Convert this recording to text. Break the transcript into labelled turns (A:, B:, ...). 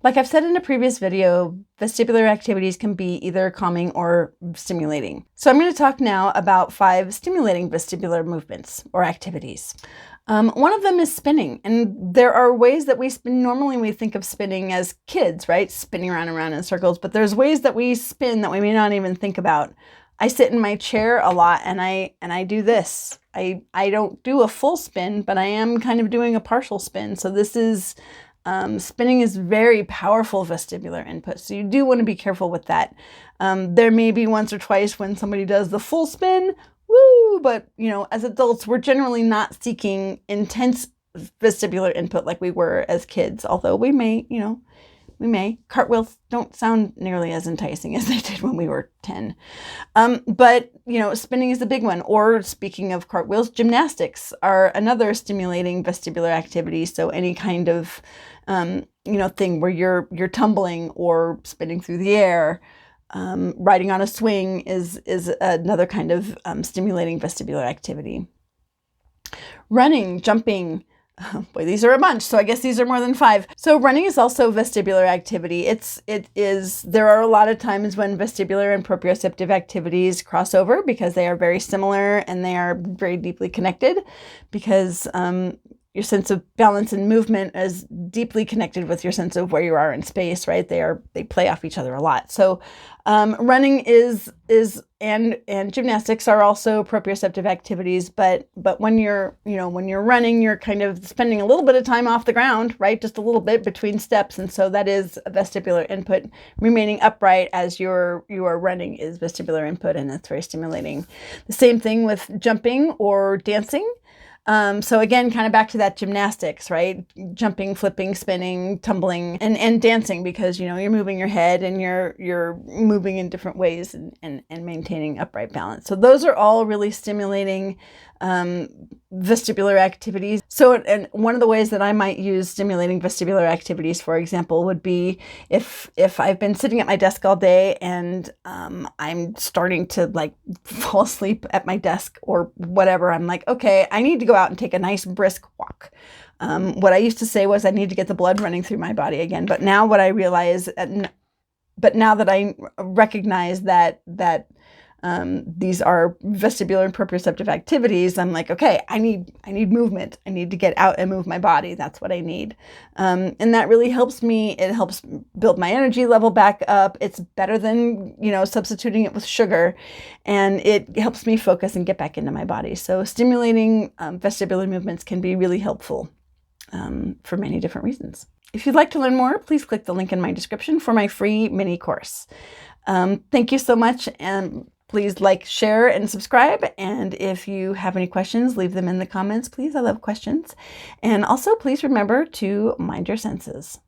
A: Like I've said in a previous video, vestibular activities can be either calming or stimulating. So I'm going to talk now about 5 stimulating vestibular movements or activities. One of them is spinning, and there are ways that we spin. Normally we think of spinning as kids, right? Spinning around and around in circles, but there's ways that we spin that we may not even think about. I sit in my chair a lot and I do this. I don't do a full spin, but I am kind of doing a partial spin. So this is spinning is very powerful vestibular input, so you do want to be careful with that. There may be once or twice when somebody does the full spin, woo, but as adults, we're generally not seeking intense vestibular input like we were as kids, although we may. Cartwheels don't sound nearly as enticing as they did when we were 10. But spinning is the big one. Or speaking of cartwheels, gymnastics are another stimulating vestibular activity. So any kind of, thing where you're tumbling or spinning through the air, riding on a swing is another kind of stimulating vestibular activity. Running, jumping. Boy, these are a bunch, so I guess these are more than 5. So running is also vestibular activity. There are a lot of times when vestibular and proprioceptive activities cross over because they are very similar and they are very deeply connected, because your sense of balance and movement is deeply connected with your sense of where you are in space, right? They play off each other a lot. So running is and gymnastics are also proprioceptive activities, but when you're running, you're kind of spending a little bit of time off the ground, right? Just a little bit between steps, and so that is a vestibular input. Remaining upright as you are running is vestibular input, and it's very stimulating. The same thing with jumping or dancing. So again, kind of back to that gymnastics, right? Jumping, flipping, spinning, tumbling, and dancing, because you're moving your head and you're moving in different ways and maintaining upright balance. So those are all really stimulating vestibular activities. So, and one of the ways that I might use stimulating vestibular activities, for example, would be if I've been sitting at my desk all day and I'm starting to fall asleep at my desk or whatever. I'm like, okay, I need to go out and take a nice brisk walk. What I used to say was I need to get the blood running through my body again. But now what I realize, now that I recognize that these are vestibular and proprioceptive activities, I'm like, okay, I need movement. I need to get out and move my body. That's what I need. And that really helps me. It helps build my energy level back up. It's better than, substituting it with sugar, and it helps me focus and get back into my body. So stimulating vestibular movements can be really helpful for many different reasons. If you'd like to learn more, please click the link in my description for my free mini course. Thank you so much, and please like, share, and subscribe. And if you have any questions, leave them in the comments, please. I love questions. And also, please remember to mind your senses.